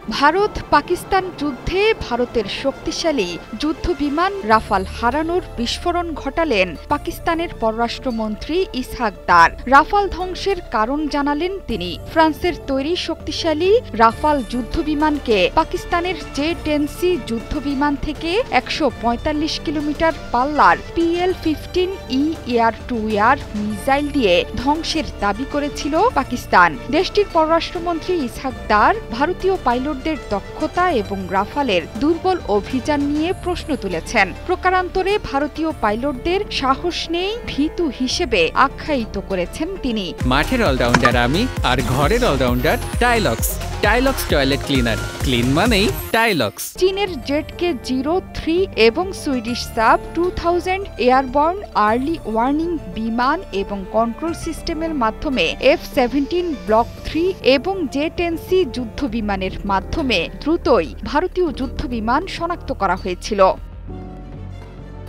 ভারত পাকিস্তান যুদ্ধে ভারতের শক্তিশালী যুদ্ধবিমান রাফাল হারানোর বিস্ফোরণ ঘটালেন পাকিস্তানের পররাষ্ট্রমন্ত্রী ইসহাক দার। রাফাল ধ্বংসের কারণ জানালেন তিনি। ফ্রান্সের তৈরি শক্তিশালী রাফাল যুদ্ধবিমানকে পাকিস্তানের J-10C যুদ্ধবিমান থেকে ১৪৫ কিলোমিটার পাল্লার PL-15E এয়ার-টু-এয়ার মিসাইল দিয়ে ধ্বংসের দাবি করেছিল পাকিস্তান। দেশটির পররাষ্ট্রমন্ত্রী ইসহাক দার ভারতীয় পাইলটদের দক্ষতা এবং রাফালের দুর্বল অভিযান নিয়ে প্রশ্ন তুলেছেন। প্রকারান্তরে ভারতীয় পাইলটদের সাহস নেই, ভীতু হিসেবে আখ্যায়িত করেছেন তিনি। মাঠের অলরাউন্ডার আমি, আর ঘরের অলরাউন্ডার টাইলক্স। টাইলক্স টয়লেট ক্লিনার, ক্লিন মানেই টাইলক্স। চীনের ZK-03 এবং Swedish sub 2000 airborne early warning বিমান এবং কন্ট্রোল সিস্টেমের মাধ্যমে F-17 ব্লক 3 এবং J-10C যুদ্ধবিমানের মাধ্যমে দ্রুতই ভারতীয় যুদ্ধবিমান শনাক্ত করা হয়েছিল।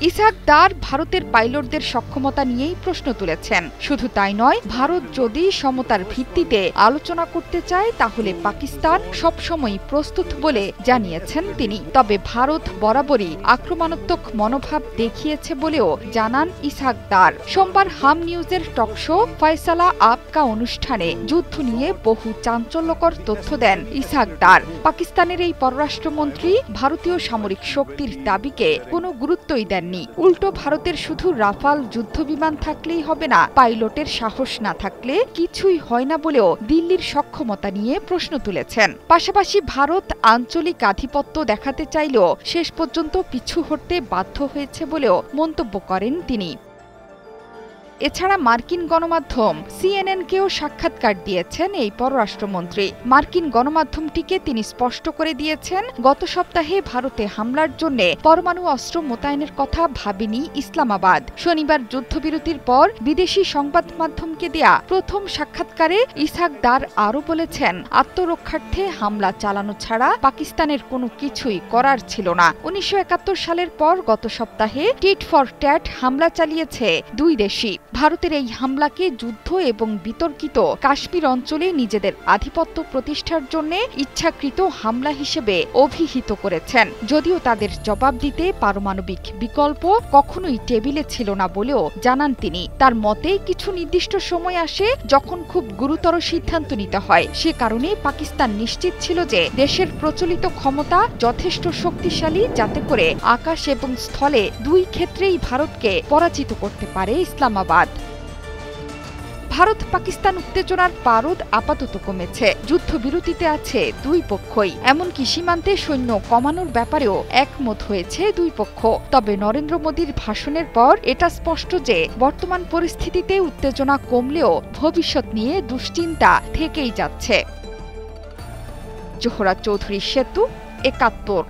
ইসহাক দার ভারতের পাইলটদের সক্ষমতা নিয়েই প্রশ্ন তুলেছেন। শুধু তাই নয়, ভারত যদি সমতার ভিত্তিতে আলোচনা করতে চায় তাহলে পাকিস্তান সবসময় প্রস্তুত বলে জানিয়েছেন তিনি। তবে ভারত বরাবরই আক্রমণাত্মক মনোভাব দেখিয়েছে বলেও জানান ইসহাক দার। সোমবার হাম নিউজের টকশো ফয়সালা আপকা অনুষ্ঠানে যুদ্ধ নিয়ে বহু চাঞ্চল্যকর তথ্য দেন ইসহাক দার। পাকিস্তানের এই পররাষ্ট্রমন্ত্রী ভারতীয় সামরিক শক্তির দাবিকে কোনো গুরুত্বই দেননি। উল্টো ভারতের শুধু রাফাল যুদ্ধবিমান থাকলেই হবে না, পাইলটের সাহস না থাকলে কিছুই হয় না বলেও দিল্লির সক্ষমতা নিয়ে প্রশ্ন তুলেছেন। পাশাপাশি ভারত আঞ্চলিক আধিপত্য দেখাতে চাইলেও শেষ পর্যন্ত পিছু হটতে বাধ্য হয়েছে বলেও মন্তব্য করেন তিনি। এছাড়া মার্কিন গণমাধ্যম CNN-কেও সাক্ষাৎকার দিয়েছেন এই পররাষ্ট্রমন্ত্রী। মার্কিন গণমাধ্যমটিকে তিনি স্পষ্ট করে দিয়েছেন, গত সপ্তাহে ভারতে হামলার জন্য পরমাণু অস্ত্র মোতায়েনের কথা ভাবেনি ইসলামাবাদ। শনিবার যুদ্ধবিরতির পর বিদেশি সংবাদ মাধ্যমকে দেয়া প্রথম সাক্ষাৎকারে ইসহাক দার আরও বলেছেন, আত্মরক্ষার্থে হামলা চালানো ছাড়া পাকিস্তানের কোনো কিছুই করার ছিল না। ১৯৭১ সালের পর গত সপ্তাহে টিট ফর ট্যাট হামলা চালিয়েছে দুই দেশই। ভারতের এই হামলাকে যুদ্ধ এবং বিতর্কিত কাশ্মীর অঞ্চলে নিজেদের আধিপত্য প্রতিষ্ঠার জন্য ইচ্ছাকৃত হামলা হিসেবে অভিহিত করেছেন। যদিও তাদের জবাব দিতে পারমাণবিক বিকল্প কখনোই টেবিলে ছিল না বলেও জানান তিনি। তার মতে কিছু নির্দিষ্ট সময় আসে যখন খুব গুরুতর সিদ্ধান্ত নিতে হয়। সে কারণে পাকিস্তান নিশ্চিত ছিল যে দেশের প্রচলিত ক্ষমতা যথেষ্ট শক্তিশালী যাতে করে আকাশ এবং স্থলে দুই ক্ষেত্রেই ভারতকে পরাজিত করতে পারে ইসলামাবাদ। ভারত পাকিস্তান উত্তেজনার পারদ আপাতত কমেছে। যুদ্ধবিরতিতে আছে দুই পক্ষই, এমনকি সীমান্তে সৈন্য কমানোর ব্যাপারেও একমত হয়েছে দুই পক্ষ। তবে নরেন্দ্র মোদীর ভাষণের পর এটা স্পষ্ট যে বর্তমান পরিস্থিতিতে উত্তেজনা কমলেও ভবিষ্যৎ নিয়ে দুশ্চিন্তা থেকেই যাচ্ছে। জোহরা চৌধুরী সেতু, ৭১।